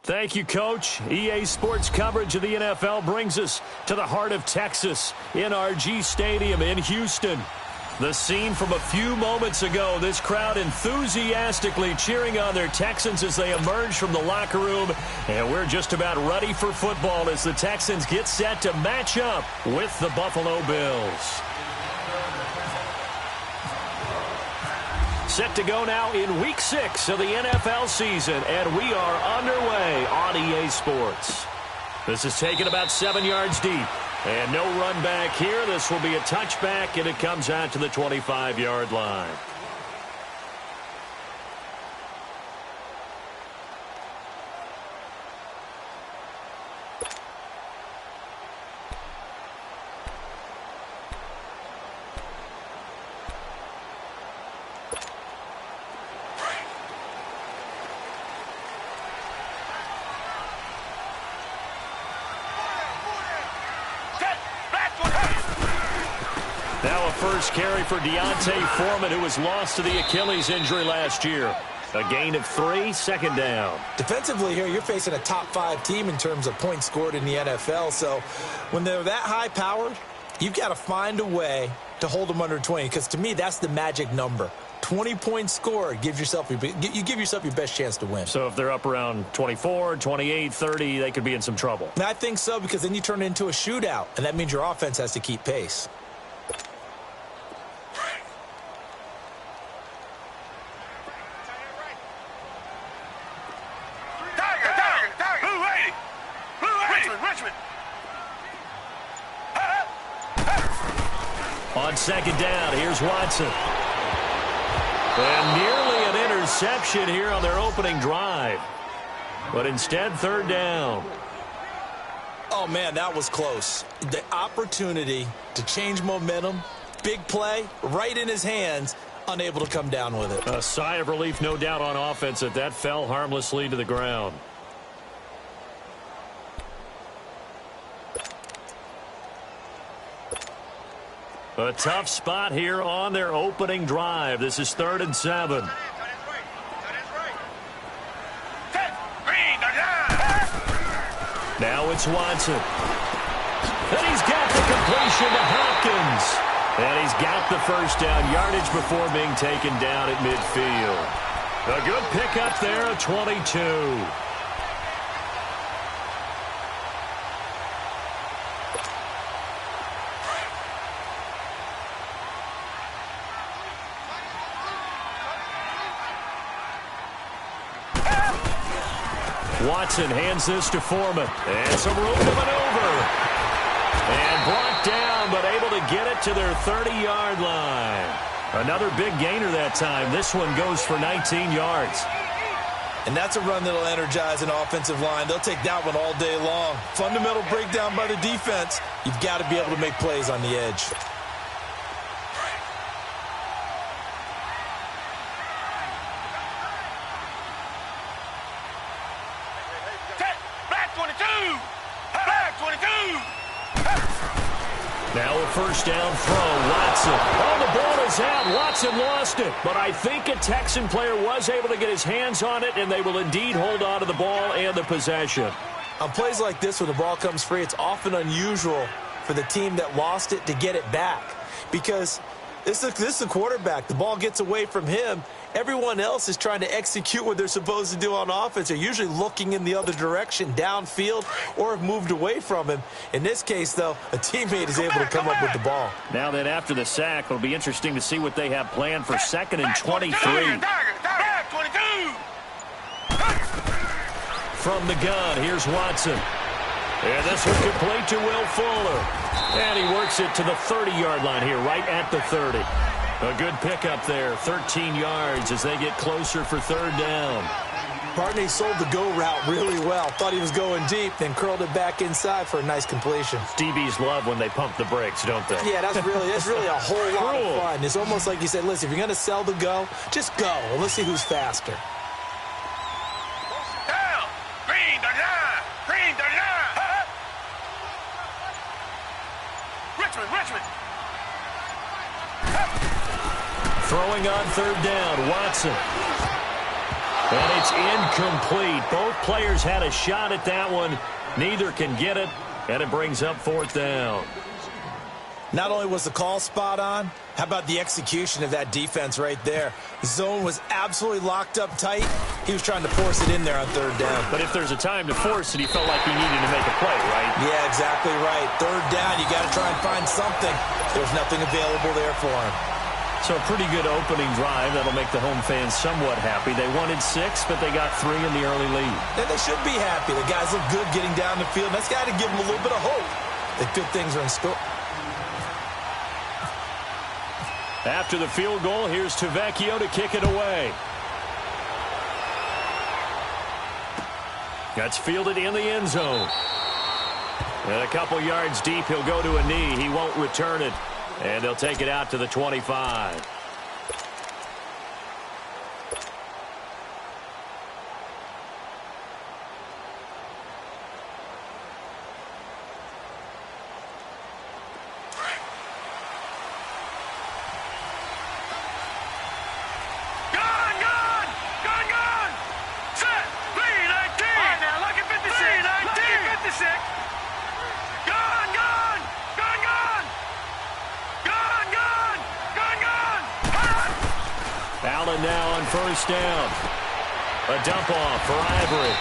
Thank you, Coach. EA Sports coverage of the NFL brings us to the heart of Texas, NRG Stadium in Houston. The scene from a few moments ago, this crowd enthusiastically cheering on their Texans as they emerge from the locker room. And we're just about ready for football as the Texans get set to match up with the Buffalo Bills. Set to go now in Week 6 of the NFL season, and we are underway on EA Sports. This is taken about 7 yards deep, and no run back here. This will be a touchback, and it comes out to the 25-yard line. Now a first carry for D'Onta Foreman, who was lost to the Achilles injury last year. A gain of 3, second down. Defensively here, you're facing a top-5 team in terms of points scored in the NFL. So when they're that high-powered, you've got to find a way to hold them under 20, because to me, that's the magic number. 20 points scored, you give yourself your best chance to win. So if they're up around 24, 28, 30, they could be in some trouble. And I think so, because then you turn it into a shootout, and that means your offense has to keep pace. On second down, here's Watson. And nearly an interception here on their opening drive. But instead, third down. Oh, man, that was close. The opportunity to change momentum, big play, right in his hands, unable to come down with it. A sigh of relief, no doubt, on offense that fell harmlessly to the ground. A tough spot here on their opening drive. This is 3rd and 7. Now it's Watson. And he's got the completion to Hopkins. And he's got the first down yardage before being taken down at midfield. A good pickup there, a 22. Watson hands this to Foreman. And some room to maneuver. And brought down, but able to get it to their 30-yard line. Another big gainer that time. This one goes for 19 yards. And that's a run that'll energize an offensive line. They'll take that one all day long. Fundamental breakdown by the defense. You've got to be able to make plays on the edge. Now a first down throw, Watson. Oh, the ball is out. Watson lost it. But I think a Texan player was able to get his hands on it, and they will indeed hold on to the ball and the possession. On plays like this, when the ball comes free, it's often unusual for the team that lost it to get it back. Because this is a quarterback. The ball gets away from him. Everyone else is trying to execute what they're supposed to do on offense. They're usually looking in the other direction, downfield, or have moved away from him. In this case, though, a teammate is able to come up with the ball. Now that after the sack, it'll be interesting to see what they have planned for 2nd and 23. From the gun, here's Watson. And this one complete to Will Fuller. And he works it to the 30-yard line here, right at the 30. A good pickup there, 13 yards as they get closer for 3rd down. Barney sold the go route really well. Thought he was going deep, then curled it back inside for a nice completion. DBs love when they pump the brakes, don't they? Yeah, that's really a whole lot of fun. It's almost like you said, listen, if you're going to sell the go, just go. And let's see who's faster. Down! Green 39! Green 39! Richmond! Throwing on 3rd down, Watson. And it's incomplete. Both players had a shot at that one. Neither can get it, and it brings up fourth down. Not only was the call spot on, how about the execution of that defense right there? The zone was absolutely locked up tight. He was trying to force it in there on third down. But if there's a time to force it, he felt like he needed to make a play, right? Yeah, exactly right. Third down, you got to try and find something. There's nothing available there for him. So a pretty good opening drive. That'll make the home fans somewhat happy. They wanted 6, but they got 3 in the early lead. And they should be happy. The guys look good getting down the field. That's got to give them a little bit of hope that good things are in store. After the field goal, here's Tavecchio to kick it away. That's fielded in the end zone. And a couple yards deep, he'll go to a knee. He won't return it. And they'll take it out to the 25. Now on first down. A dump off for Ivory.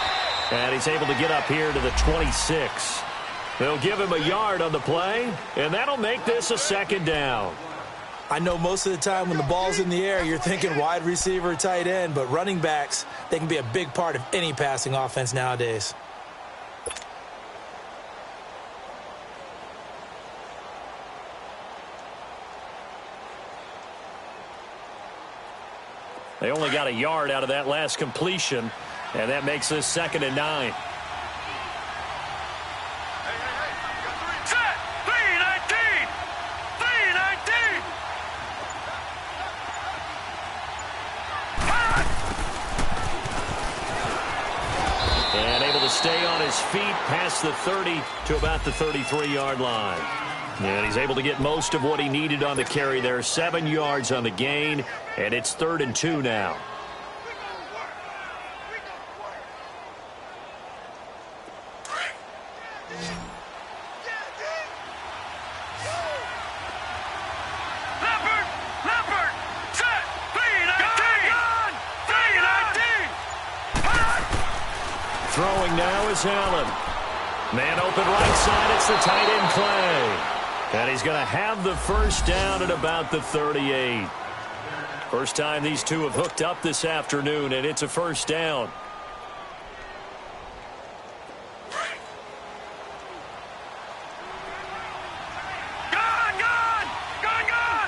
And he's able to get up here to the 26. They'll give him a yard on the play, and that'll make this a second down. I know most of the time when the ball's in the air, you're thinking wide receiver, tight end, but running backs, they can be a big part of any passing offense nowadays. They only got a yard out of that last completion, and that makes this 2nd and 9. Set! 3-19! 3-19! And able to stay on his feet past the 30 to about the 33-yard line. And he's able to get most of what he needed on the carry there. 7 yards on the gain, and it's 3rd and 2 now. Leopard! Set! 3-19! 3-19! Throwing now is Allen. Man open right side. It's the tight end Clay. And he's going to have the first down at about the 38. First time these two have hooked up this afternoon, and it's a first down. Gone! All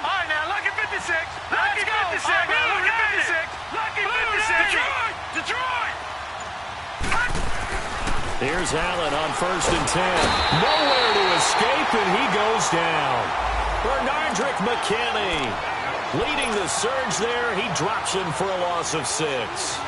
right, now, lucky 56. Lucky 56. Now, lucky 56. Lucky 56. Detroit! Here's Allen on 1st and 10. Nowhere to escape, and he goes down. Bernardrick McKinney leading the surge there. He drops him for a loss of 6.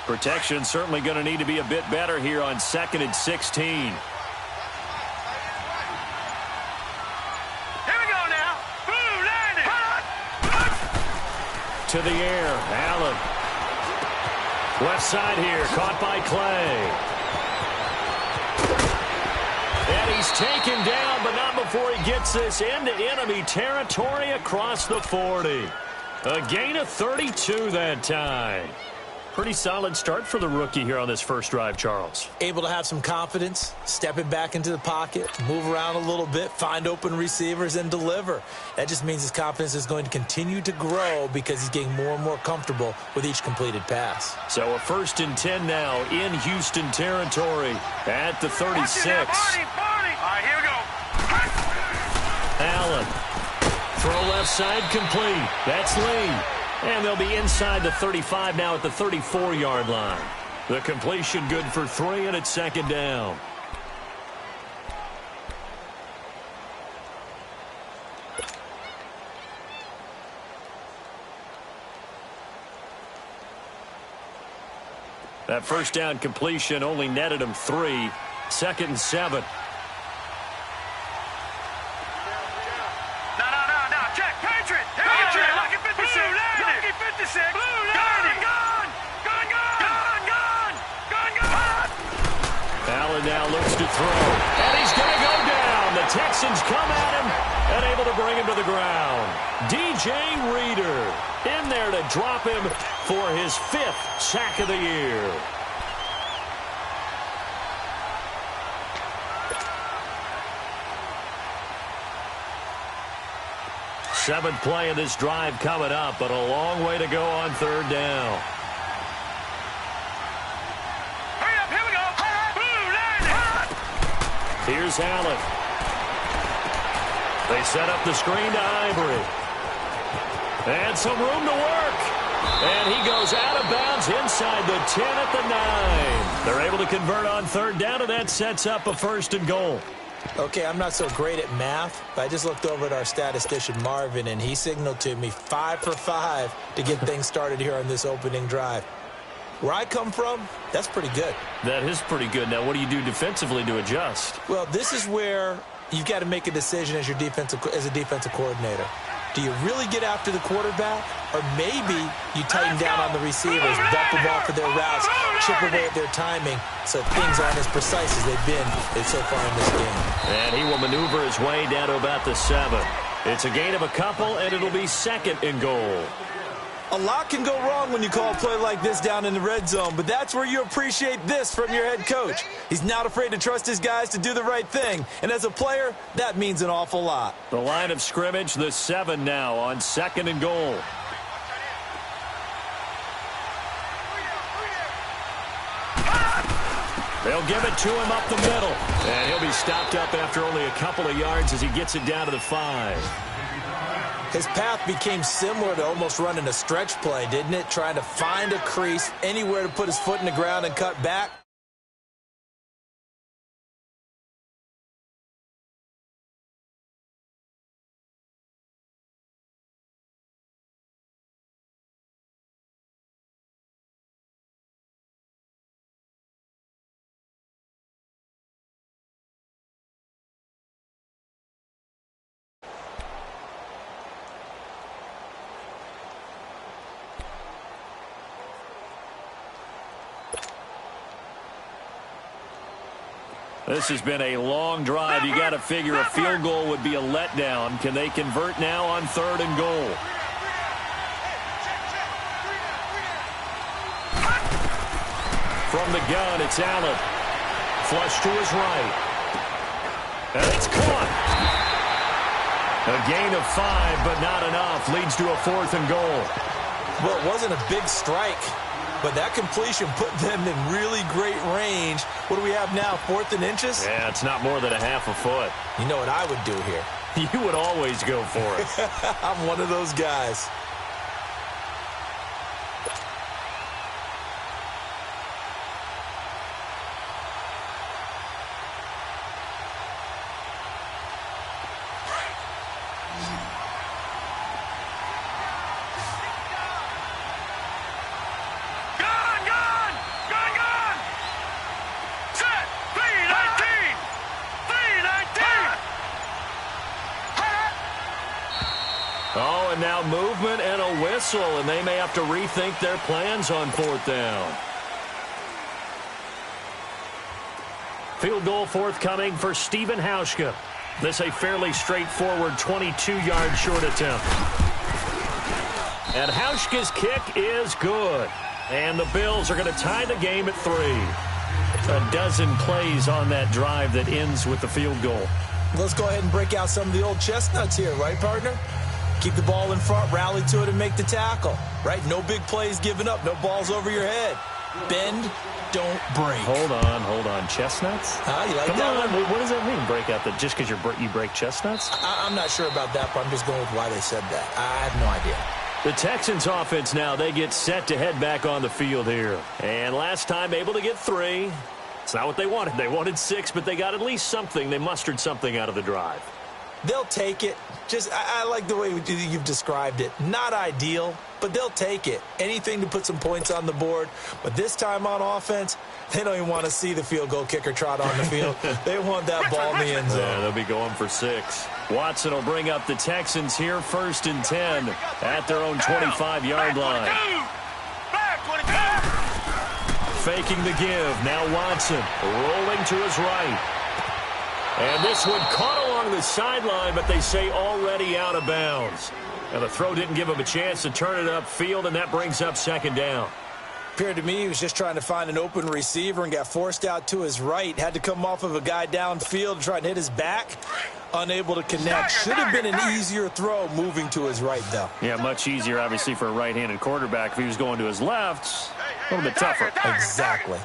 Protection certainly going to need to be a bit better here on 2nd and 16. Here we go now. Boom, landing. To the air, Allen. Left side here, caught by Clay. And he's taken down, but not before he gets this into enemy territory across the 40. A gain of 32 that time. Pretty solid start for the rookie here on this first drive, Charles. Able to have some confidence, stepping back into the pocket, move around a little bit, find open receivers, and deliver. That just means his confidence is going to continue to grow because he's getting more and more comfortable with each completed pass. So a 1st and 10 now in Houston territory at the 36. All right, here we go. Allen. Throw left side complete. That's Lee. And they'll be inside the 35 now at the 34-yard line. The completion good for 3, and it's second down. That first down completion only netted him 3. 2nd and 7. No. Check. Patriot. Patriot. Lucky 56. Lucky 56. Gone. Allen now looks to throw. And he's going to go down. The Texans come at him and able to bring him to the ground. DJ Reader in there to drop him for his 5th sack of the year. Seventh play of this drive coming up, but a long way to go on 3rd down. Hurry up, here we go. Here's Allen. They set up the screen to Ivory. And some room to work. And he goes out of bounds inside the 10 at the 9. They're able to convert on 3rd down, and that sets up a 1st and goal. Okay, I'm not so great at math, but I just looked over at our statistician, Marvin, and he signaled to me 5 for 5 to get things started here on this opening drive. Where I come from, that's pretty good. That is pretty good. Now, what do you do defensively to adjust? Well, this is where you've got to make a decision as a defensive coordinator. Do you really get after the quarterback, or maybe you tighten down on the receivers, bump the ball for their routes, chip away at their timing, so things aren't as precise as they've been so far in this game. And he will maneuver his way down to about the 7. It's a gain of a couple, and it'll be 2nd and goal. A lot can go wrong when you call a play like this down in the red zone, but that's where you appreciate this from your head coach. He's not afraid to trust his guys to do the right thing, and as a player, that means an awful lot. The line of scrimmage, the 7 now on 2nd and goal. They'll give it to him up the middle, and he'll be stopped up after only a couple of yards as he gets it down to the 5. His path became similar to almost running a stretch play, didn't it? Trying to find a crease, anywhere to put his foot in the ground and cut back. This has been a long drive. You got to figure a field goal would be a letdown. Can they convert now on 3rd and goal? From the gun, it's Allen. Flush to his right. And it's caught. A gain of 5, but not enough. Leads to a 4th and goal. Well, it wasn't a big strike, but that completion put them in really great range. What do we have now, 4th and inches? Yeah, it's not more than a half a foot. You know what I would do here? You would always go for it. I'm one of those guys. Oh, and now movement and a whistle, and they may have to rethink their plans on 4th down. Field goal forthcoming for Stephen Hauschka. This a fairly straightforward 22-yard short attempt. And Hauschka's kick is good. And the Bills are going to tie the game at 3. A dozen plays on that drive that ends with the field goal. Let's go ahead and break out some of the old chestnuts here, right, partner? Keep the ball in front, rally to it, and make the tackle, right? No big plays given up, no balls over your head. Bend, don't break. Hold on. Chestnuts? You like Come that on. one? What does that mean, break out? Just because you break chestnuts? I'm not sure about that, but I'm just going with why they said that. I have no idea. The Texans offense now, they get set to head back on the field here. And last time able to get 3. It's not what they wanted. They wanted 6, but they got at least something. They mustered something out of the drive. They'll take it. I like the way you've described it. Not ideal, but they'll take it. Anything to put some points on the board. But this time on offense, they don't even want to see the field goal kicker trot on the field. They want that ball in the end zone. Yeah, they'll be going for 6. Watson will bring up the Texans here 1st and 10 at their own 25-yard line. Faking the give. Now Watson rolling to his right. And this one caught along the sideline, but they say already out of bounds. And the throw didn't give him a chance to turn it upfield, and that brings up 2nd down. Appeared to me he was just trying to find an open receiver and got forced out to his right. Had to come off of a guy downfield, trying to hit his back. Unable to connect. Should have been an easier throw moving to his right, though. Yeah, much easier, obviously, for a right-handed quarterback. If he was going to his left, a little bit tougher. Exactly.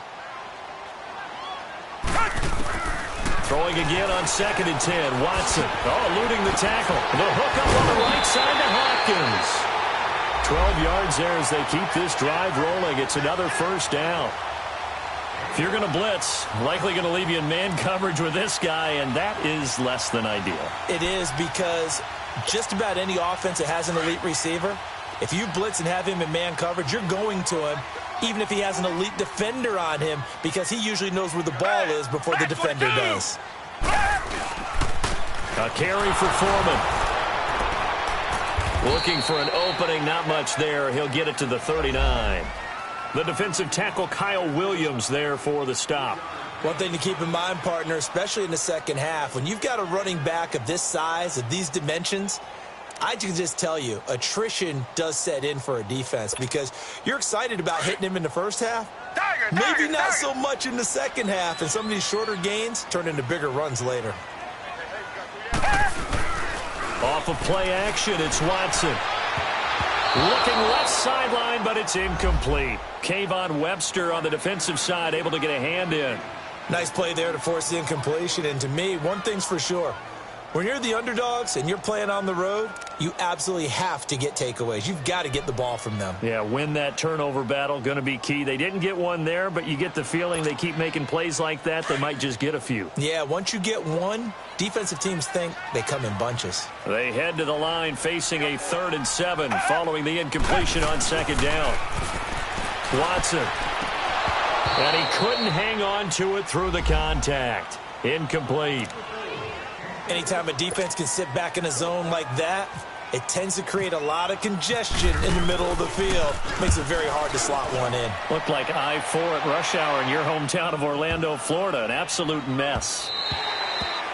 Throwing again on 2nd and 10. Watson, eluding the tackle. The hook up on the right side to Hopkins. 12 yards there as they keep this drive rolling. It's another 1st down. If you're going to blitz, likely going to leave you in man coverage with this guy, and that is less than ideal. It is, because just about any offense that has an elite receiver, if you blitz and have him in man coverage, you're going to him, even if he has an elite defender on him, because he usually knows where the ball is before the defender does. A carry for Foreman. Looking for an opening, not much there. He'll get it to the 39. The defensive tackle Kyle Williams there for the stop. One thing to keep in mind, partner, especially in the second half, when you've got a running back of this size, of these dimensions, I can just tell you, attrition does set in for a defense, because you're excited about hitting him in the first half. Maybe not so much in the second half, and some of these shorter gains turn into bigger runs later. Off of play action, it's Watson. Looking left sideline, but it's incomplete. Kayvon Webster on the defensive side, able to get a hand in. Nice play there to force the incompletion, and to me, one thing's for sure. When you're the underdogs and you're playing on the road, you absolutely have to get takeaways. You've got to get the ball from them. Yeah, win that turnover battle, going to be key. They didn't get one there, but you get the feeling they keep making plays like that, they might just get a few. Yeah, once you get one, defensive teams think they come in bunches. They head to the line facing a 3rd and 7 following the incompletion on 2nd down. Watson. And he couldn't hang on to it through the contact. Incomplete. Anytime a defense can sit back in a zone like that, it tends to create a lot of congestion in the middle of the field. Makes it very hard to slot one in. Looked like I-4 at rush hour in your hometown of Orlando, Florida. An absolute mess.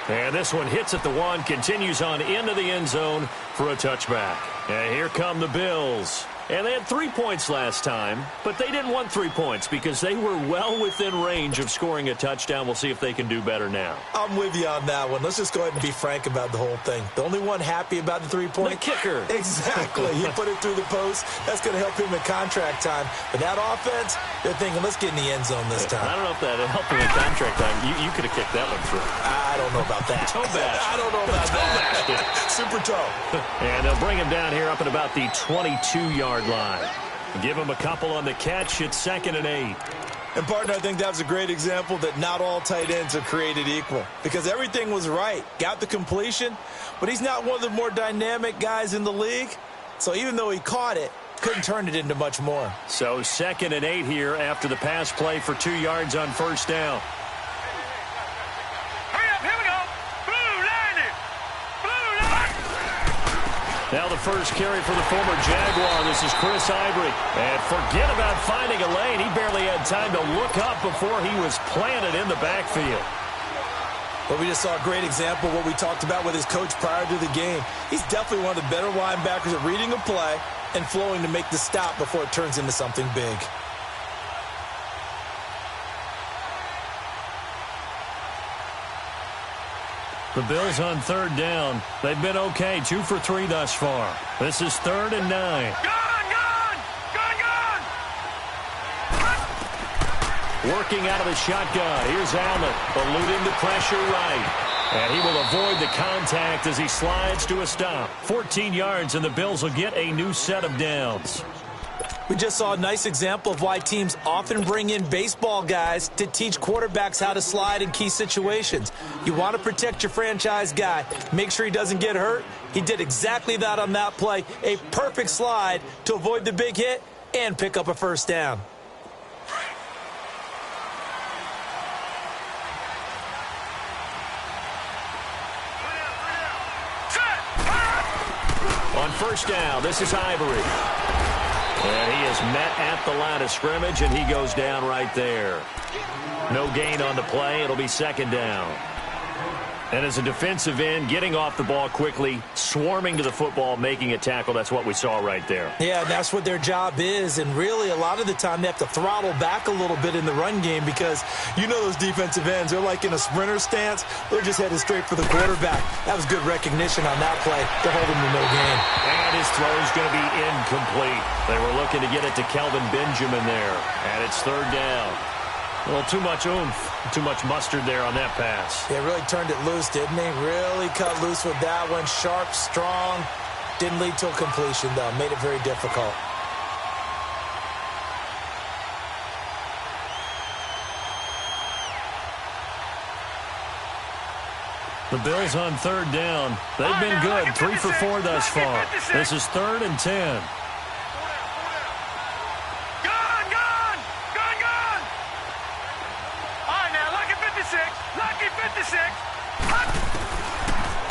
And this one hits at the 1, continues on into the end zone for a touchback. And here come the Bills. And they had 3 points last time, but they didn't want 3 points because they were well within range of scoring a touchdown. We'll see if they can do better now. I'm with you on that one. Let's just go ahead and be frank about the whole thing. The only one happy about the 3-point? The kicker. Exactly. He put it through the post. That's going to help him in contract time. But that offense, they're thinking, let's get in the end zone this time. I don't know if that helped him in contract time. You could have kicked that one through. I don't know about that. Toe bash. I don't know about that. Super toe. And they'll bring him down here up at about the 22-yard line. Give him a couple on the catch. It's 2nd and 8. And, partner, I think that was a great example that not all tight ends are created equal, because everything was right. Got the completion, but he's not one of the more dynamic guys in the league. So even though he caught it, couldn't turn it into much more. So 2nd and 8 here after the pass play for 2 yards on 1st down. Now the first carry for the former Jaguar. This is Chris Ivory. And forget about finding a lane. He barely had time to look up before he was planted in the backfield. Well, we just saw a great example of what we talked about with his coach prior to the game. He's definitely one of the better linebackers at reading a play and flowing to make the stop before it turns into something big. The Bills on 3rd down. They've been okay, 2 for 3 thus far. This is 3rd and 9. Gone! Working out of the shotgun. Here's Allen, eluding the pressure right. And he will avoid the contact as he slides to a stop. 14 yards, and the Bills will get a new set of downs. We just saw a nice example of why teams often bring in baseball guys to teach quarterbacks how to slide in key situations. You want to protect your franchise guy. Make sure he doesn't get hurt. He did exactly that on that play. A perfect slide to avoid the big hit and pick up a first down. On first down, this is Ivory. And he is met at the line of scrimmage, and he goes down right there. No gain on the play. It'll be second down. And as a defensive end, getting off the ball quickly, swarming to the football, making a tackle, that's what we saw right there. Yeah, that's what their job is. And really, a lot of the time, they have to throttle back a little bit in the run game because you know those defensive ends, they're like in a sprinter stance. They're just headed straight for the quarterback. That was good recognition on that play to hold him to no gain. And his throw is going to be incomplete. They were looking to get it to Kelvin Benjamin there. And it's third down. A little too much oomph, too much mustard there on that pass. They really turned it loose, didn't they? Really cut loose with that one. Sharp, strong. Didn't lead to a completion, though. Made it very difficult. The Bills on third down. They've been good. 3 for 4 thus far. This is 3rd and 10.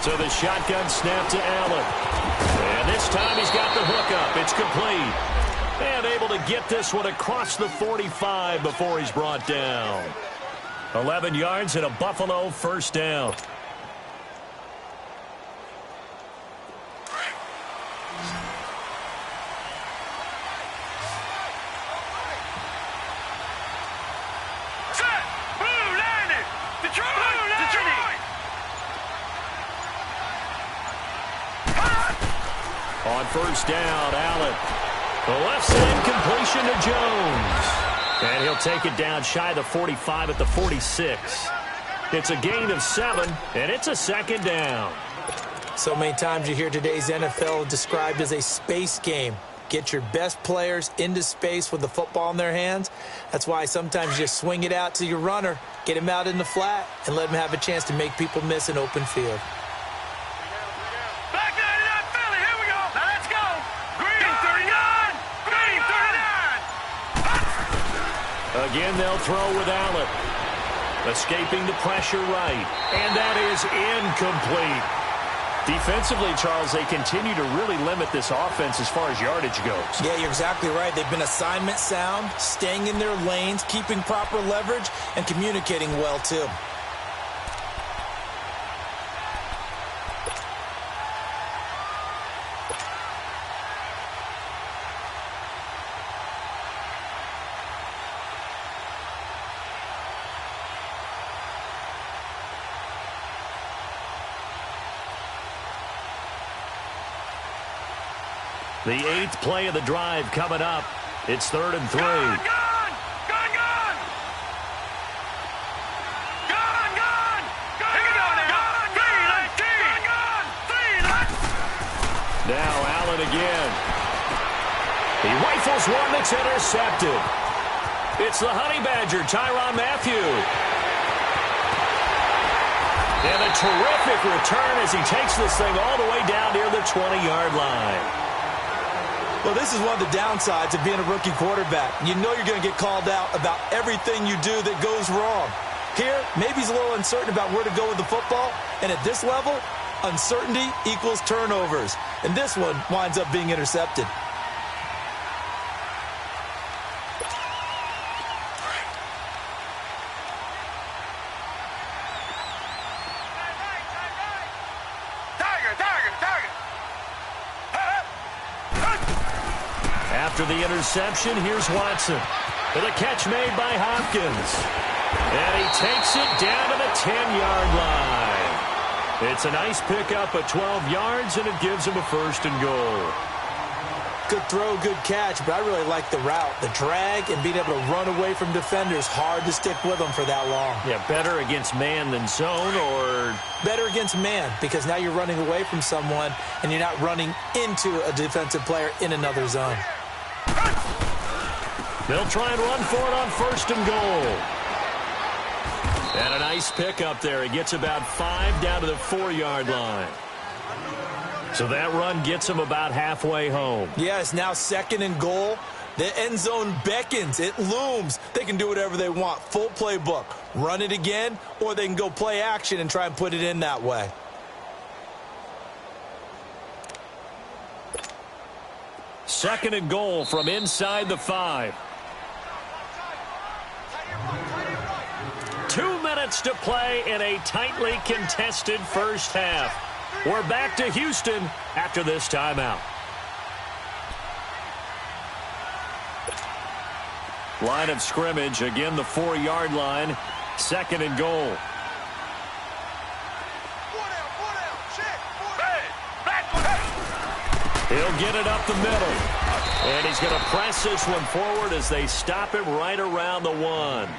So the shotgun snap to Allen. And this time he's got the hook up. It's complete. And able to get this one across the 45 before he's brought down. 11 yards and a Buffalo first down. On first down, Allen. The left side completion to Jones. And he'll take it down shy of the 45 at the 46. It's a gain of 7, and it's a second down. So many times you hear today's NFL described as a space game. Get your best players into space with the football in their hands. That's why sometimes you just swing it out to your runner, get him out in the flat, and let him have a chance to make people miss an open field. Again, they'll throw with Allen. Escaping the pressure right. And that is incomplete. Defensively, Charles, they continue to really limit this offense as far as yardage goes. Yeah, you're exactly right. They've been assignment sound, staying in their lanes, keeping proper leverage, and communicating well, too. The 8th play of the drive coming up. It's 3rd and 3. Gone! Now Allen again. He rifles one that's intercepted. It's the Honey Badger, Tyrann Mathieu. And a terrific return as he takes this thing all the way down near the 20-yard line. Well, this is one of the downsides of being a rookie quarterback. You know you're going to get called out about everything you do that goes wrong. Here, maybe he's a little uncertain about where to go with the football. And at this level, uncertainty equals turnovers. And this one winds up being intercepted. After the interception, here's Watson. For the catch made by Hopkins. And he takes it down to the 10-yard line. It's a nice pickup at 12 yards, and it gives him a 1st and goal. Good throw, good catch, but I really like the route. The drag and being able to run away from defenders, hard to stick with them for that long. Yeah, better against man than zone, or? Better against man, because now you're running away from someone and you're not running into a defensive player in another zone. They'll try and run for it on 1st and goal. And a nice pickup there. He gets about 5 down to the 4-yard line. So that run gets him about halfway home. Yeah, it's now 2nd and goal. The end zone beckons. It looms. They can do whatever they want. Full playbook. Run it again, or they can go play action and try and put it in that way. Second and goal from inside the 5. 2 minutes to play in a tightly contested first half. We're back to Houston after this timeout. Line of scrimmage, again the 4-yard line. 2nd and goal. He'll get it up the middle. And he's going to press this one forward as they stop him right around the 1.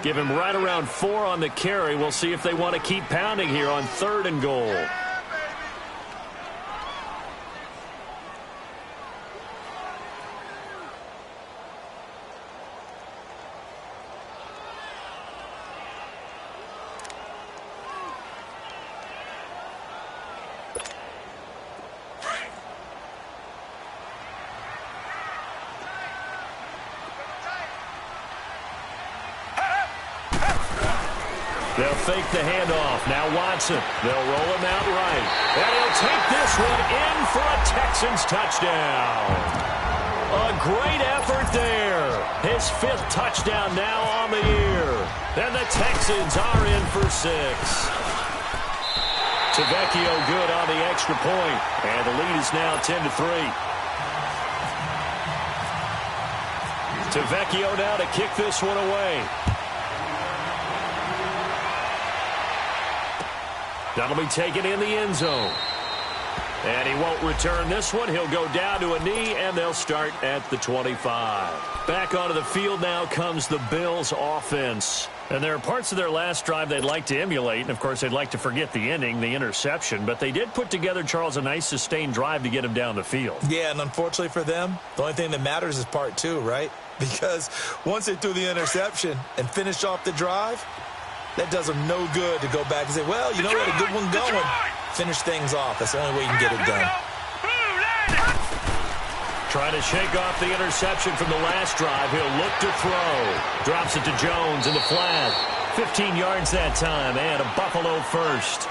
Give him right around 4 on the carry. We'll see if they want to keep pounding here on 3rd and goal. They'll fake the handoff. Now Watson. They'll roll him out right. And he'll take this one in for a Texans touchdown. A great effort there. His 5th touchdown now on the year. And the Texans are in for 6. Tavecchio good on the extra point. And the lead is now 10-3. Tavecchio now to kick this one away. That'll be taken in the end zone. And he won't return this one. He'll go down to a knee, and they'll start at the 25. Back onto the field now comes the Bills offense. And there are parts of their last drive they'd like to emulate. And, of course, they'd like to forget the ending, the interception. But they did put together, Charles, a nice sustained drive to get him down the field. Yeah, and unfortunately for them, the only thing that matters is part 2, right? Because once they threw the interception and finished off the drive, that does them no good to go back and say, well, you know, we had a good one going. Finish things off. That's the only way you can get it done. Trying to shake off the interception from the last drive. He'll look to throw. Drops it to Jones in the flat. 15 yards that time, and a Buffalo first.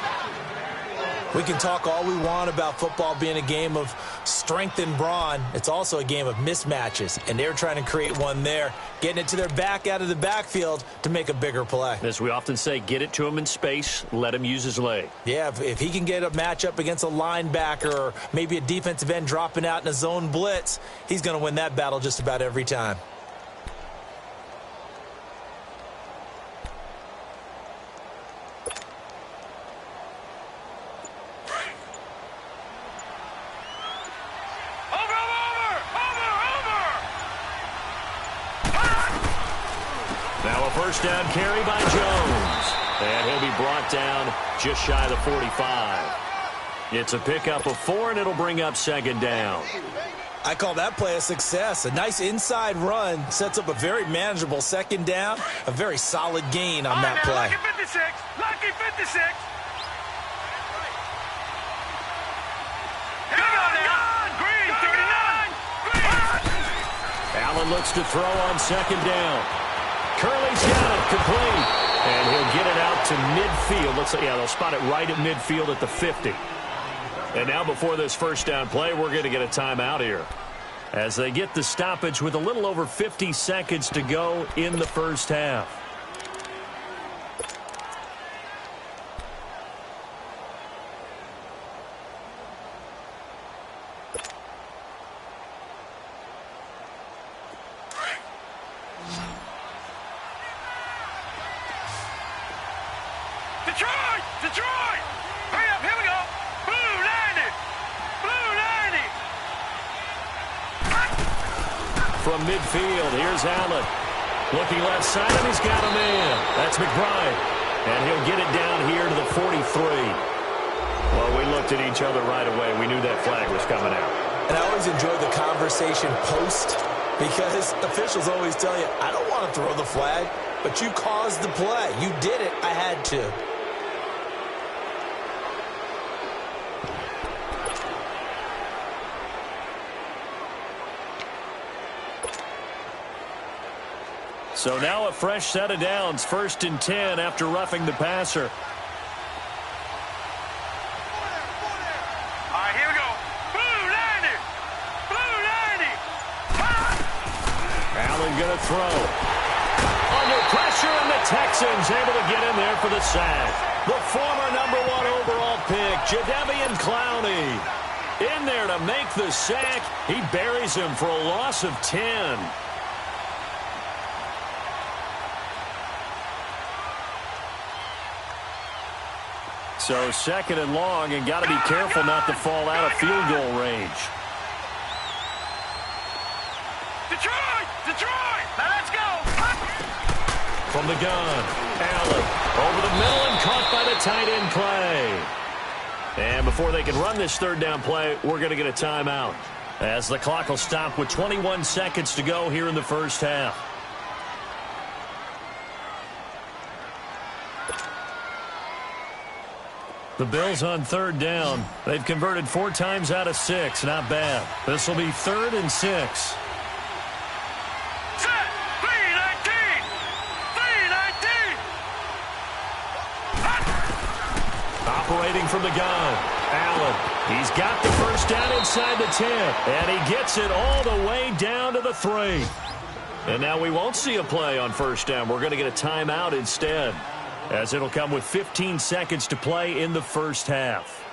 We can talk all we want about football being a game of strength and brawn. It's also a game of mismatches, and they're trying to create one there, getting it to their back out of the backfield to make a bigger play. As we often say, get it to him in space, let him use his leg. Yeah, if he can get a matchup against a linebacker or maybe a defensive end dropping out in a zone blitz, he's going to win that battle just about every time. First down carry by Jones. And he'll be brought down just shy of the 45. It's a pickup of 4, and it'll bring up 2nd down. I call that play a success. A nice inside run sets up a very manageable 2nd down. A very solid gain on that play. Lucky 56. Lucky 56. Allen looks to throw on 2nd down. Curley's got it, complete. And he'll get it out to midfield. Looks like, yeah, they'll spot it right at midfield at the 50. And now before this first down play, we're going to get a timeout here, as they get the stoppage with a little over 50 seconds to go in the first half. Detroit! Hurry up, here we go! Blue 90! Blue 90! from midfield. Here's Allen. Looking left side, and he's got a man. That's McBride. And he'll get it down here to the 43. Well, we looked at each other right away. We knew that flag was coming out. And I always enjoy the conversation post because officials always tell you, I don't want to throw the flag, but you caused the play. You did it. I had to. So now a fresh set of downs, 1st and 10 after roughing the passer. All right, here we go. Blue 90. Blue 90. Allen going to throw. Under pressure, and the Texans able to get in there for the sack. The former #1 overall pick, Jadeveon Clowney, in there to make the sack. He buries him for a loss of 10. So 2nd and long, and got to be careful not to fall out of field goal range. Detroit! Detroit! Now let's go! From the gun, Allen over the middle and caught by the tight end play. And before they can run this 3rd down play, we're going to get a timeout, as the clock will stop with 21 seconds to go here in the 1st half. The Bills on 3rd down. They've converted 4 times out of 6. Not bad. This will be 3rd and 6. Set! 3-19! 3-19! Operating from the gun, Allen. He's got the 1st down inside the 10. And he gets it all the way down to the 3. And now we won't see a play on 1st down. We're going to get a timeout instead, as it'll come with 15 seconds to play in the 1st half.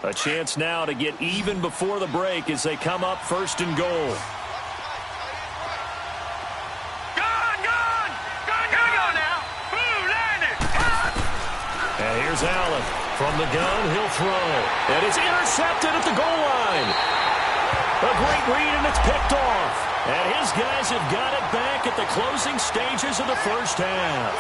A chance now to get even before the break as they come up 1st and goal. Gone! Gone! Gone! Here we go now! Blue 90! And here's Allen. From the gun, he'll throw. And it's intercepted at the goal line. A great read, and it's picked off. And his guys have got it back at the closing stages of the 1st half.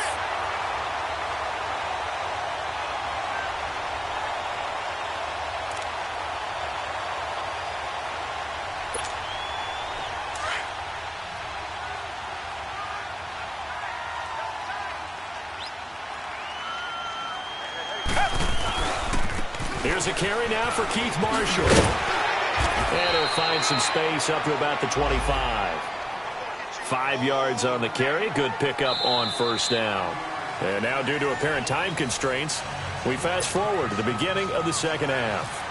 Here's a carry now for Keith Marshall. And he'll find some space up to about the 25. 5 yards on the carry. Good pickup on 1st down. And now, due to apparent time constraints, we fast forward to the beginning of the 2nd half.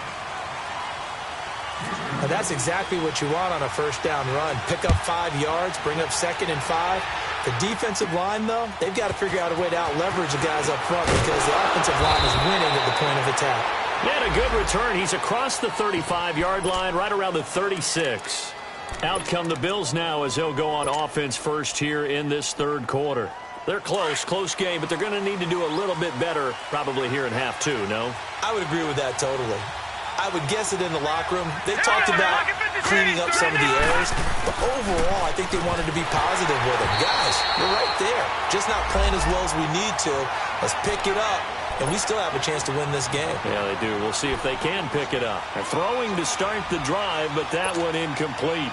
And that's exactly what you want on a 1st down run. Pick up 5 yards, bring up 2nd and 5. The defensive line, though, they've got to figure out a way to out-leverage the guys up front because the offensive line is winning at the point of attack. And a good return. He's across the 35-yard line, right around the 36. Out come the Bills now as they'll go on offense first here in this 3rd quarter. They're close game, but they're going to need to do a little bit better probably here in half 2, no? I would agree with that totally. I would guess it in the locker room. They talked about cleaning up some of the errors, but overall, I think they wanted to be positive with them. Guys, we're right there. Just not playing as well as we need to. Let's pick it up. And we still have a chance to win this game. Yeah, they do. We'll see if they can pick it up. They're throwing to start the drive, but that one incomplete.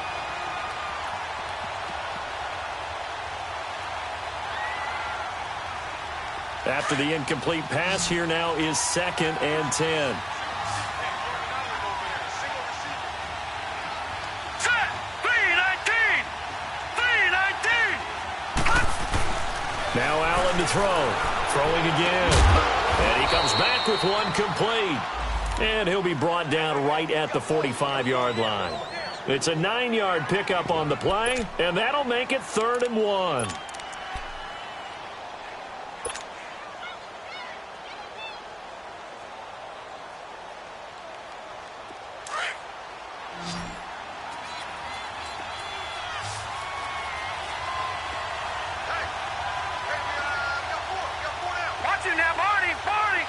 After the incomplete pass, here now is 2nd and 10. Set! 3-19! 3-19! Now Allen to throw. Throwing again. And he comes back with one complete. And he'll be brought down right at the 45-yard line. It's a 9-yard pickup on the play, and that'll make it 3rd and 1. Watch it now, Barney! Barney!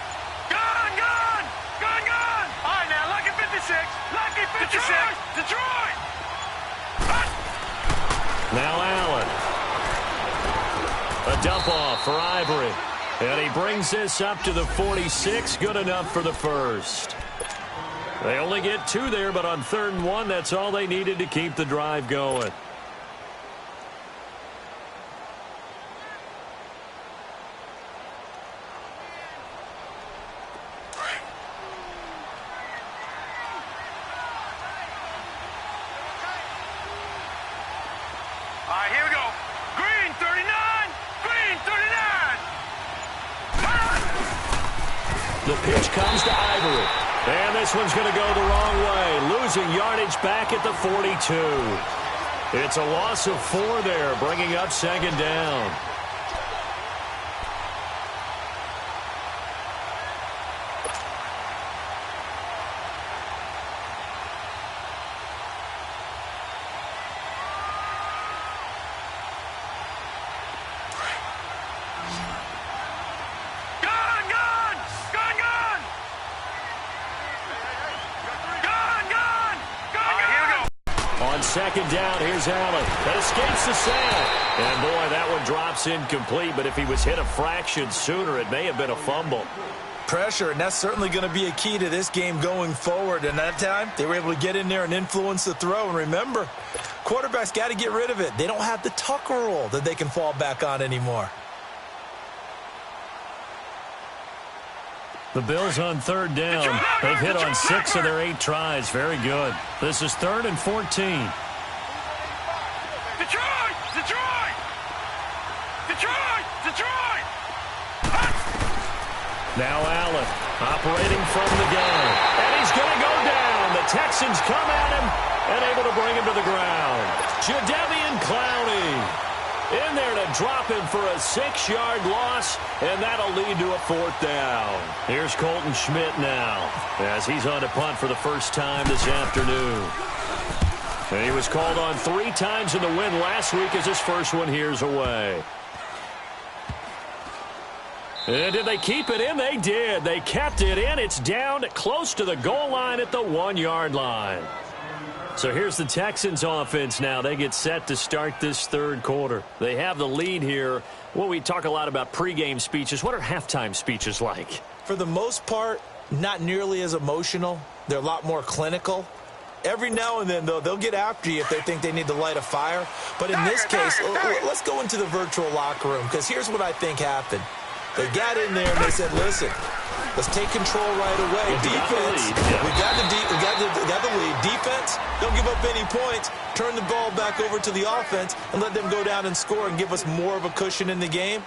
for Ivory. And he brings this up to the 46. Good enough for the first. They only get 2 there, but on 3rd and 1, that's all they needed to keep the drive going. All right, here we go. Green 39. Green 39. The pitch comes to Ivory. And this one's going to go the wrong way, losing yardage back at the 42. It's a loss of 4 there, bringing up 2nd down. On 2nd down, here's Allen. That escapes the sack. And, boy, that one drops incomplete. But if he was hit a fraction sooner, it may have been a fumble. Pressure, and that's certainly going to be a key to this game going forward. And that time, they were able to get in there and influence the throw. And remember, quarterbacks got to get rid of it. They don't have the Tucker rule that they can fall back on anymore. The Bills on 3rd down. They've hit on 6 of their 8 tries. Very good. This is 3rd and 14. Detroit! Detroit! Detroit! Detroit! Now Allen operating from the gun. And he's going to go down. The Texans come at him and able to bring him to the ground. Jadeveon Clowney in there to drop him for a 6-yard loss, and that'll lead to a 4th down. Here's Colton Schmidt now as he's on to punt for the first time this afternoon. And he was called on 3 times in the win last week as his first one here's away. And did they keep it in? They did. They kept it in. It's down close to the goal line at the 1-yard line. So here's the Texans offense now. They get set to start this 3rd quarter. They have the lead here. Well, we talk a lot about pregame speeches. What are halftime speeches like? For the most part, not nearly as emotional. They're a lot more clinical. Every now and then, though, they'll get after you if they think they need to light a fire. But in this case, let's go into the virtual locker room, because here's what I think happened. They got in there and they said, listen, let's take control right away. Defense, we got the lead. Defense, don't give up any points. Turn the ball back over to the offense and let them go down and score and give us more of a cushion in the game.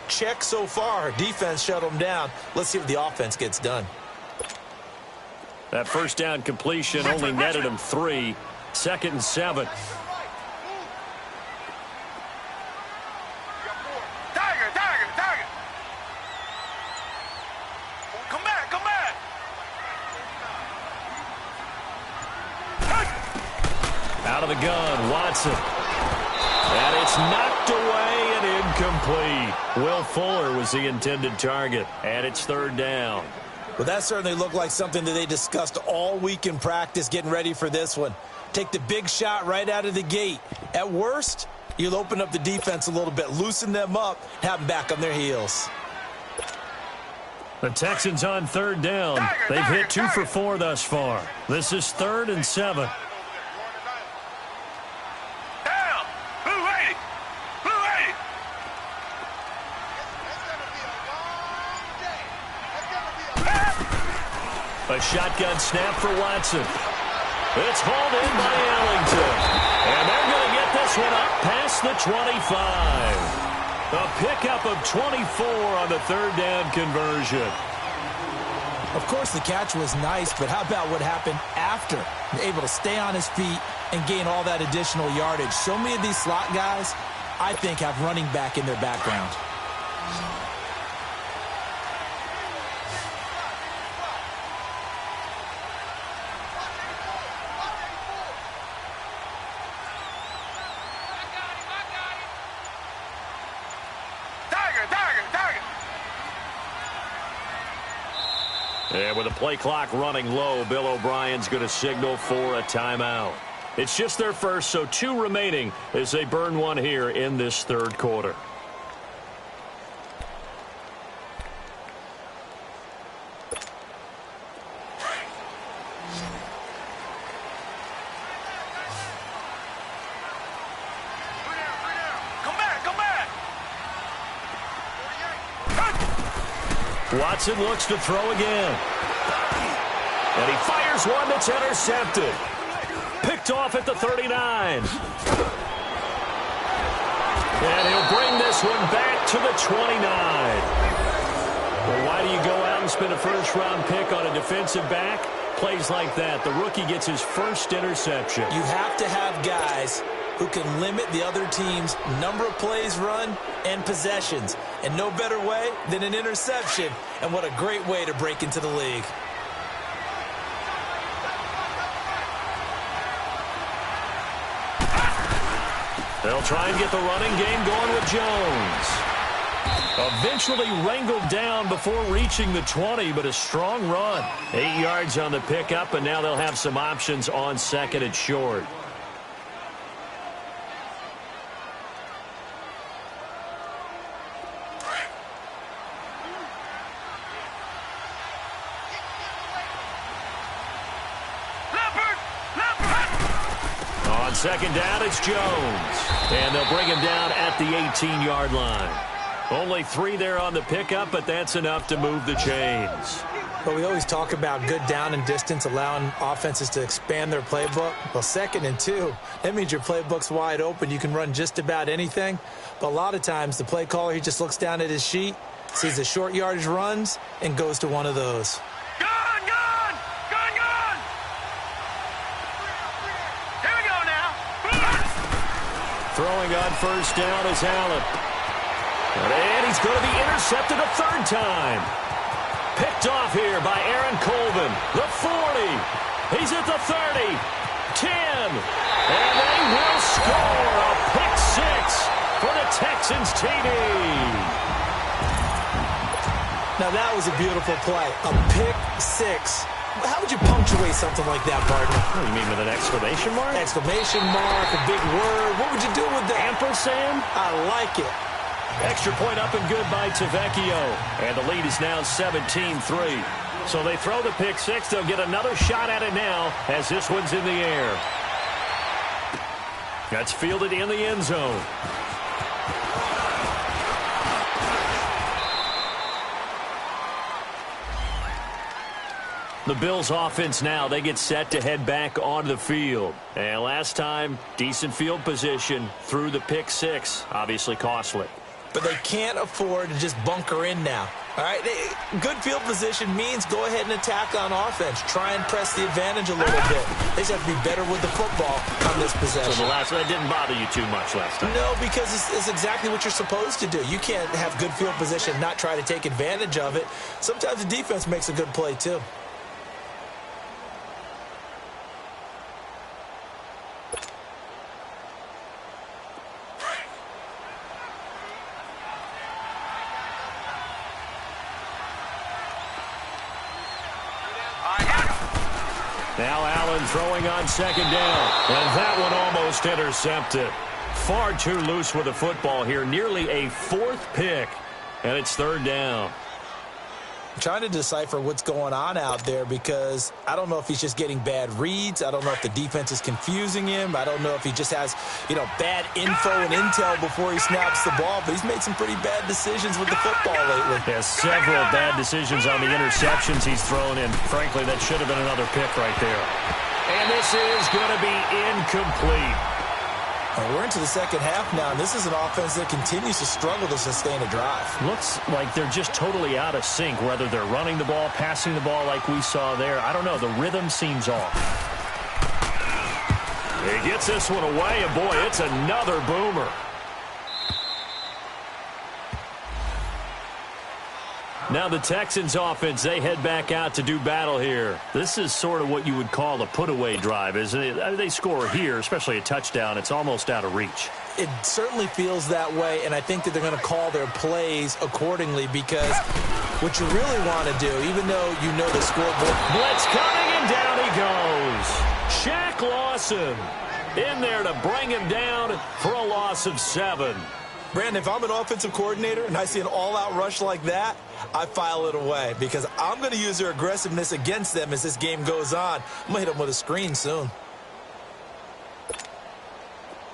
Check so far. Defense shut them down. Let's see if the offense gets done. That 1st down completion only netted him 3. 2nd and 7. Out of the gun, Watson. And it's knocked away and incomplete. Will Fuller was the intended target, and it's 3rd down. Well, that certainly looked like something that they discussed all week in practice getting ready for this one. Take the big shot right out of the gate. At worst, you'll open up the defense a little bit, loosen them up, have them back on their heels. The Texans on 3rd down. They've hit 2 for 4 thus far. This is 3rd and 7. A shotgun snap for Watson. It's hauled in by Ellington. And they're going to get this one up past the 25. A pickup of 24 on the 3rd down conversion. Of course, the catch was nice, but how about what happened after? Able to stay on his feet and gain all that additional yardage. So many of these slot guys, I think, have running back in their background. And with the play clock running low, Bill O'Brien's going to signal for a timeout. It's just their first, so 2 remaining as they burn one here in this 3rd quarter. Watson looks to throw again. And he fires one that's intercepted. Picked off at the 39. And he'll bring this one back to the 29. Well, why do you go out and spend a first-round pick on a defensive back? Plays like that. The rookie gets his first interception. You have to have guys who can limit the other team's number of plays run and possessions. And no better way than an interception. And what a great way to break into the league. They'll try and get the running game going with Jones. Eventually wrangled down before reaching the 20, but a strong run. 8 yards on the pickup, and now they'll have some options on second and short. On second down, it's Jones. And they'll bring him down at the 18-yard line. Only 3 there on the pickup, but that's enough to move the chains. But we always talk about good down and distance, allowing offenses to expand their playbook. Well, 2nd and 2, that means your playbook's wide open. You can run just about anything. But a lot of times, the play caller, he just looks down at his sheet, sees the short yardage runs, and goes to one of those. Gone! Here we go now. Throwing on first down is Allen. And he's going to be intercepted a 3rd time. Picked off here by Aaron Colvin. The 40. He's at the 30. 10. And they will score a pick 6 for the Texans TD. Now, that was a beautiful play. A pick 6. How would you punctuate something like that, partner? What do you mean, with an exclamation mark? Exclamation mark, a big word. What would you do with that? Ampersand? I like it. Extra point up and good by Tavecchio. And the lead is now 17-3. So they throw the pick 6. They'll get another shot at it now as this one's in the air. That's fielded in the end zone. The Bills offense now, they get set to head back onto the field. And last time, decent field position through the pick 6. Obviously costly. But they can't afford to just bunker in now. All right, good field position means go ahead and attack on offense. Try and press the advantage a little bit. They just have to be better with the football on this possession. So that didn't bother you too much last time? No, because it's exactly what you're supposed to do. You can't have good field position and not try to take advantage of it. Sometimes the defense makes a good play, too. Now Allen throwing on second down. And that one almost intercepted. Far too loose with the football here. Nearly a 4th pick. And it's 3rd down. I'm trying to decipher what's going on out there because I don't know if he's just getting bad reads. I don't know if the defense is confusing him. I don't know if he just has, bad info and intel before he snaps the ball. But he's made some pretty bad decisions with the football lately. Has several bad decisions on the interceptions he's thrown in. Frankly, that should have been another pick right there. And this is going to be incomplete. We're into the second half now, and this is an offense that continues to struggle to sustain a drive. Looks like they're just totally out of sync, whether they're running the ball, passing the ball like we saw there. I don't know. The rhythm seems off. He gets this one away, and boy, it's another boomer. Now the Texans offense, they head back out to do battle here. This is sort of what you would call a put-away drive, isn't it? They score here, especially a touchdown. It's almost out of reach. It certainly feels that way, and I think that they're going to call their plays accordingly because what you really want to do, even though you know the scoreboard. Blitz coming, and down he goes. Shaq Lawson in there to bring him down for a loss of 7. Brandon, if I'm an offensive coordinator and I see an all-out rush like that, I file it away because I'm going to use their aggressiveness against them as this game goes on. I'm going to hit them with a screen soon.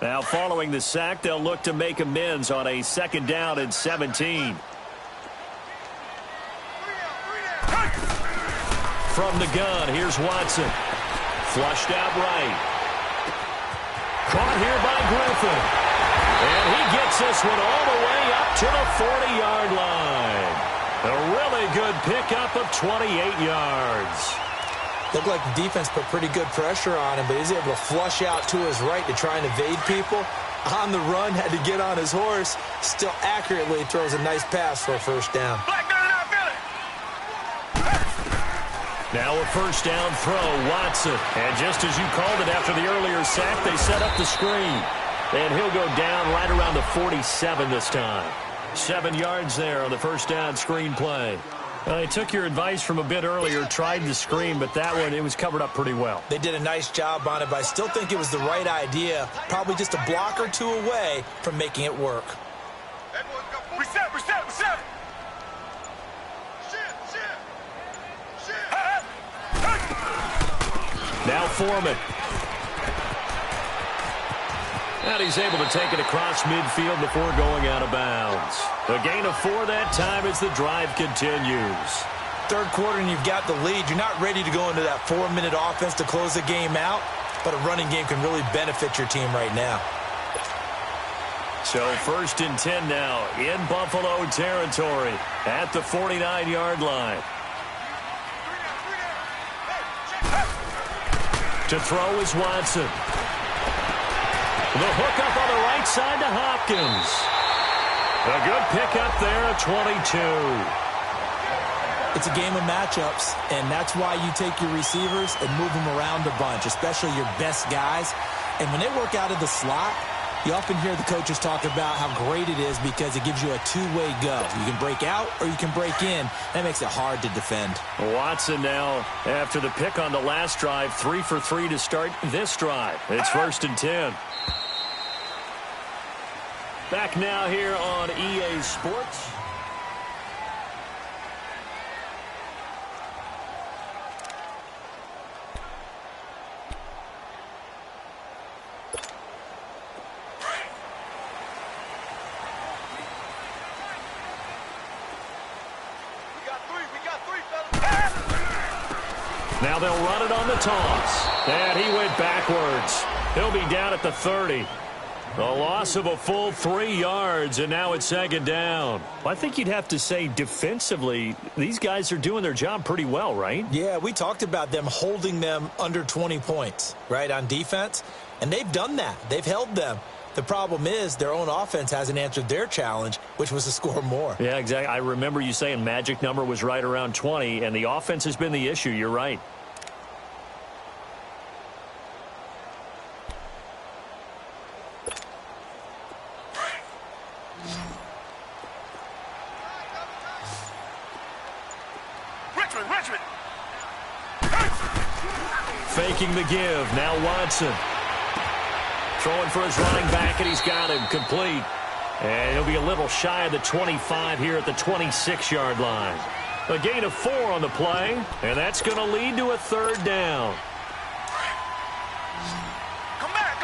Now following the sack, they'll look to make amends on a 2nd down and 17. From the gun, here's Watson. Flushed out right. Caught here by Griffin. And he gets this one all the way up to the 40-yard line. A really good pickup of 28 yards. Looked like the defense put pretty good pressure on him, but he's able to flush out to his right to try and evade people. On the run, had to get on his horse. Still accurately throws a nice pass for a first down. Now a first down throw, Watson. And just as you called it after the earlier sack, they set up the screen. And he'll go down right around the 47 this time. 7 yards there on the first down screen play. I took your advice from a bit earlier, tried the screen, but that one, it was covered up pretty well. They did a nice job on it, but I still think it was the right idea. Probably just a block or two away from making it work. Reset. Now Foreman. And he's able to take it across midfield before going out of bounds. A gain of 4 that time as the drive continues. Third quarter and you've got the lead. You're not ready to go into that 4-minute offense to close the game out, but a running game can really benefit your team right now. So 1st and 10 now in Buffalo territory at the 49-yard line. To throw is Watson. The hook up on the right side to Hopkins. A good pickup there at 22. It's a game of matchups, and that's why you take your receivers and move them around a bunch, especially your best guys. And when they work out of the slot, you often hear the coaches talk about how great it is because it gives you a two-way go. You can break out or you can break in. That makes it hard to defend. Watson now, after the pick on the last drive, 3 for 3 to start this drive. It's 1st and 10. Back now here on EA Sports. Now they'll run it on the toss. And he went backwards. He'll be down at the 30. A loss of a full 3 yards, and now it's 2nd down. I think you'd have to say defensively, these guys are doing their job pretty well, right? Yeah, we talked about them holding them under 20 points, right, on defense. And they've done that. They've held them. The problem is their own offense hasn't answered their challenge, which was to score more. Yeah, exactly. I remember you saying magic number was right around 20, and the offense has been the issue. You're right. Richmond. Faking the give. Now Watson. Throwing for his running back, and he's got him complete. And he'll be a little shy of the 25 here at the 26-yard line. A gain of 4 on the play, and that's going to lead to a 3rd down. Come back.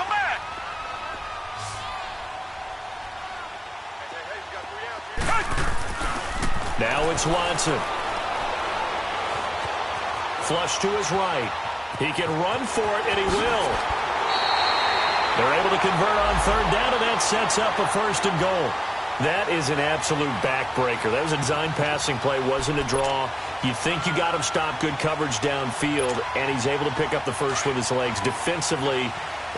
Now it's Watson. Flush to his right. He can run for it, and he will. They're able to convert on 3rd down, and that sets up a 1st and goal. That is an absolute backbreaker. That was a design passing play, wasn't a draw. You think you got him stopped, good coverage downfield, and he's able to pick up the first with his legs. Defensively,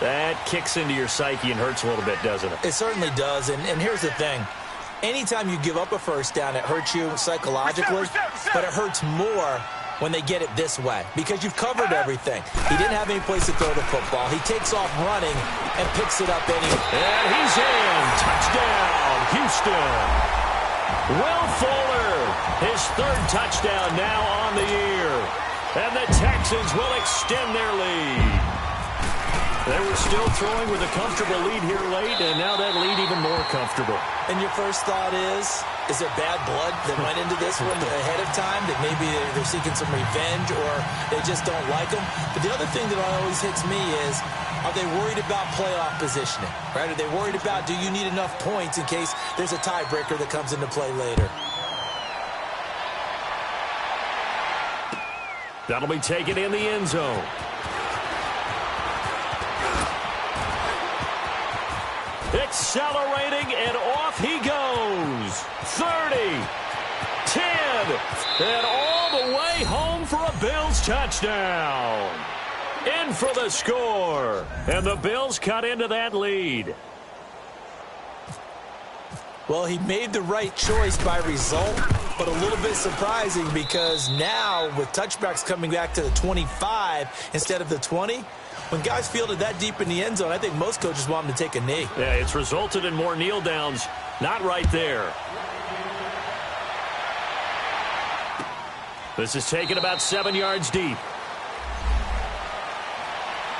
that kicks into your psyche and hurts a little bit, doesn't it? It certainly does, and here's the thing. Anytime you give up a first down, it hurts you psychologically, but it hurts more when they get it this way because you've covered everything. He didn't have any place to throw the football. He takes off running and picks it up anyway. And he's in. Touchdown, Houston. Will Fuller, his 3rd touchdown now on the year. And the Texans will extend their lead. They were still throwing with a comfortable lead here late, and now that lead even more comfortable. And your first thought is there bad blood that went into this one ahead of time, that maybe they're seeking some revenge or they just don't like them? But the other thing that always hits me is, are they worried about playoff positioning, right? Are they worried about, do you need enough points in case there's a tiebreaker that comes into play later? That'll be taken in the end zone. Accelerating, and off he goes. 30, 10, and all the way home for a Bills touchdown. In for the score, and the Bills cut into that lead. Well, he made the right choice by result, but a little bit surprising because now with touchbacks coming back to the 25 instead of the 20, when guys fielded that deep in the end zone, I think most coaches want them to take a knee. Yeah, it's resulted in more kneel downs. Not right there. This is taken about 7 yards deep.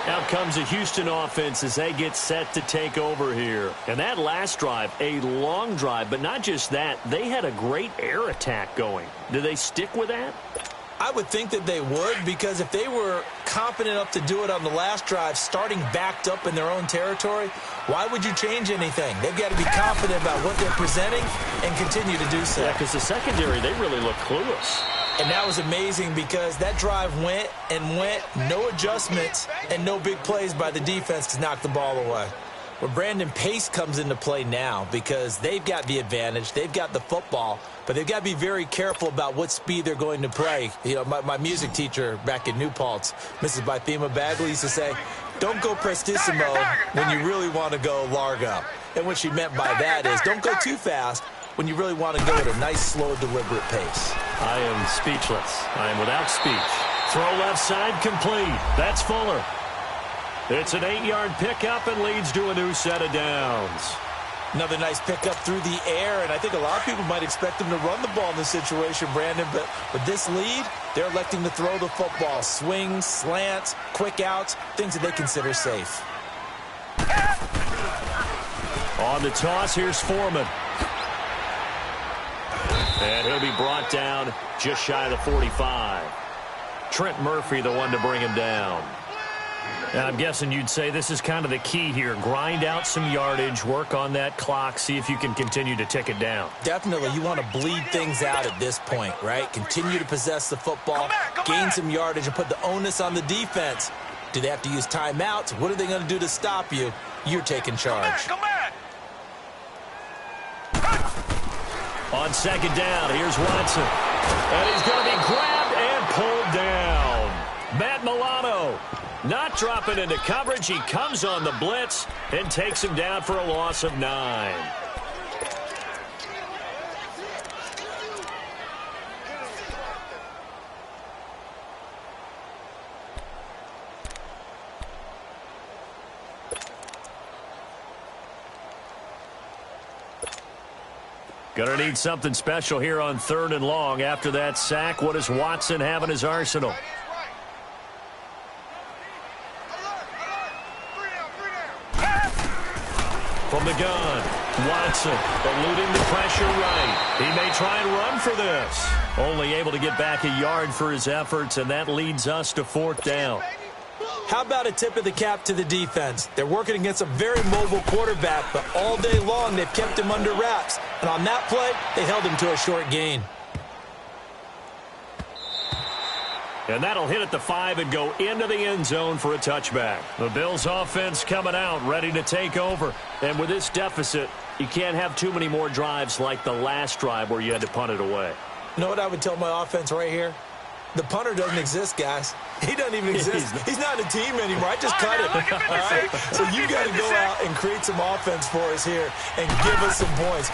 Out comes the Houston offense as they get set to take over here. And that last drive, a long drive, but not just that, they had a great air attack going. Do they stick with that? I would think that they would, because if they were confident enough to do it on the last drive, starting backed up in their own territory, why would you change anything? They've got to be confident about what they're presenting and continue to do so. Yeah, because the secondary, they really look clueless. And that was amazing because that drive went and went, no adjustments and no big plays by the defense to knock the ball away. Well, Brandon, pace comes into play now because they've got the advantage. They've got the football, but they've got to be very careful about what speed they're going to play. You know, my music teacher back in New Paltz, Mrs. Bythema Bagley, used to say, don't go prestissimo when you really want to go largo. And what she meant by that is don't go too fast when you really want to go at a nice, slow, deliberate pace. I am speechless. I am without speech. Throw left side complete. That's Fuller. It's an 8-yard pickup and leads to a new set of downs. Another nice pickup through the air, and I think a lot of people might expect them to run the ball in this situation, Brandon, but with this lead, they're electing to throw the football. Swings, slants, quick outs, things that they consider safe. On the toss, here's Foreman. And he'll be brought down just shy of the 45. Trent Murphy, the one to bring him down. And I'm guessing you'd say this is kind of the key here. Grind out some yardage, work on that clock, see if you can continue to tick it down. Definitely. You want to bleed things out at this point, right? Continue to possess the football, gain some yardage, and put the onus on the defense. Do they have to use timeouts? What are they going to do to stop you? You're taking charge. Come back. On second down, here's Watson. And he's going to be grabbed and pulled down. Matt Milano not dropping into coverage. He comes on the blitz and takes him down for a loss of 9. Gonna need something special here on 3rd and long. After that sack, what does Watson have in his arsenal? From the gun, Watson eluding the pressure right. He may try and run for this. Only able to get back a yard for his efforts, and that leads us to 4th down. How about a tip of the cap to the defense? They're working against a very mobile quarterback, but all day long they've kept him under wraps. And on that play, they held him to a short gain. And that'll hit at the 5 and go into the end zone for a touchback. The Bills offense coming out, ready to take over. And with this deficit, you can't have too many more drives like the last drive where you had to punt it away. You know what I would tell my offense right here? The punter doesn't exist, guys. He doesn't even exist. He's not a team anymore. I just cut him. All right? So you got to go out and create some offense for us here and give us some points.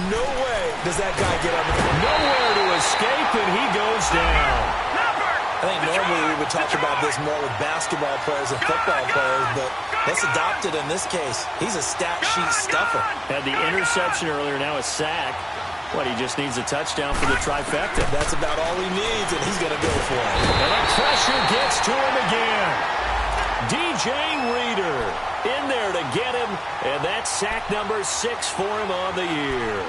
No way does that guy get on the field. Nowhere to escape, and he goes down. I think normally we would talk about this more with basketball players and football players, but let's adopt it in this case. He's a stat sheet stuffer. Had the interception earlier, now a sack. What, he just needs a touchdown for the trifecta. That's about all he needs, and he's going to go for it. And the pressure gets to him again. DJ Reader in there to get him, and that's sack number 6 for him on the year.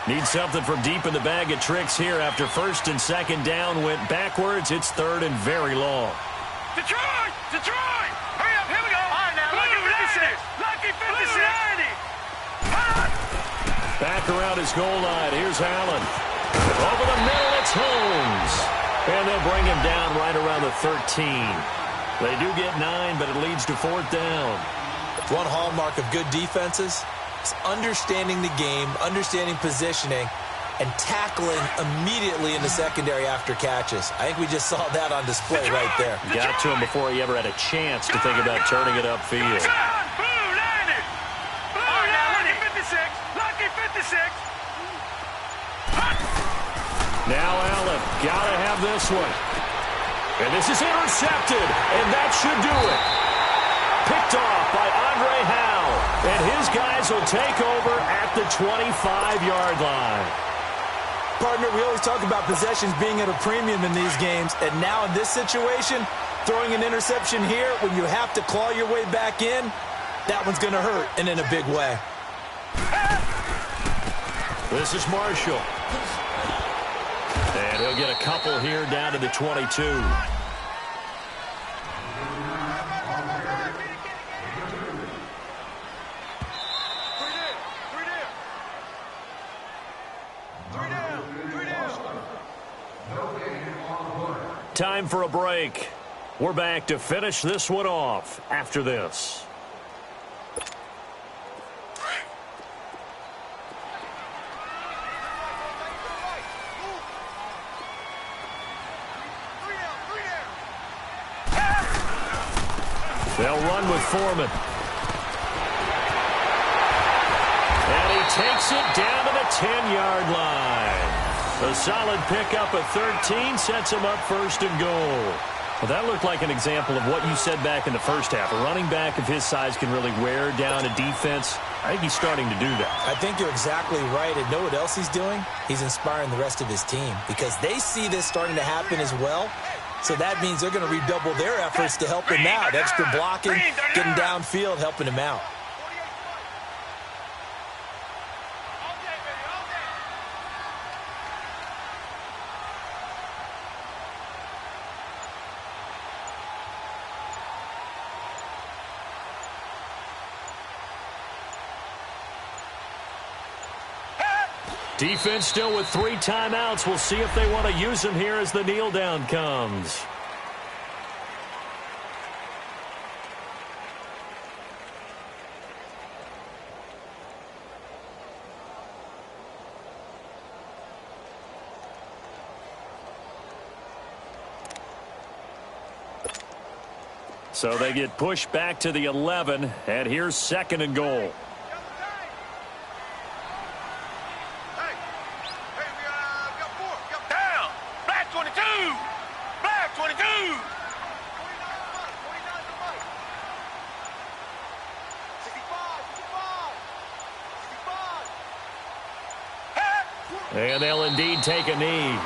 Need something from deep in the bag of tricks here after 1st and 2nd down went backwards. It's 3rd and very long. Detroit! Detroit! Hurry up, here we go. All right, now, Lucky 56. Lucky 56. Back around his goal line. Here's Allen. Over the middle, it's Holmes. And they'll bring him down right around the 13. They do get 9, but it leads to 4th down. One hallmark of good defenses is understanding the game, understanding positioning, and tackling immediately in the secondary after catches. I think we just saw that on display right there. Got to him before he ever had a chance to think about turning it upfield. Lucky 56. Now Allen, gotta have this one. And this is intercepted, and that should do it. Picked off by Andre Howe, and his guys will take over at the 25-yard line. Partner, we always talk about possessions being at a premium in these games, and now in this situation, throwing an interception here when you have to claw your way back in, that one's going to hurt, and in a big way. This is Marshall. And he'll get a couple here down to the 22. Time for a break. We're back to finish this one off after this. They'll run with Foreman. And he takes it down to the 10-yard line. A solid pickup at 13 sets him up 1st and goal. Well, that looked like an example of what you said back in the first half. A running back of his size can really wear down a defense. I think he's starting to do that. I think you're exactly right. And know what else he's doing? He's inspiring the rest of his team because they see this starting to happen as well. So that means they're going to redouble their efforts to help him out. Extra blocking, getting downfield, helping him out. Defense still with 3 timeouts. We'll see if they want to use them here as the kneel down comes. So they get pushed back to the 11, and here's 2nd and goal. And they'll indeed take a knee.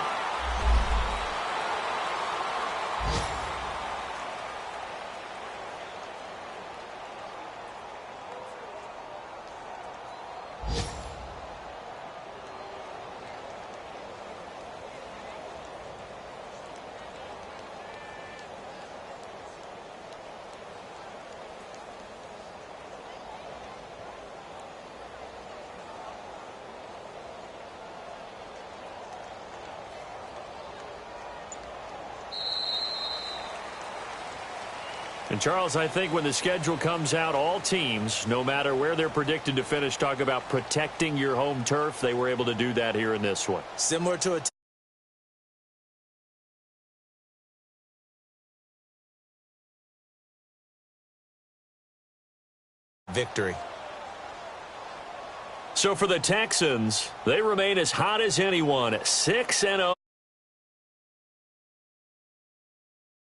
And, Charles, I think when the schedule comes out, all teams, no matter where they're predicted to finish, talk about protecting your home turf. They were able to do that here in this one. Similar to a victory. So for the Texans, they remain as hot as anyone, 6-0.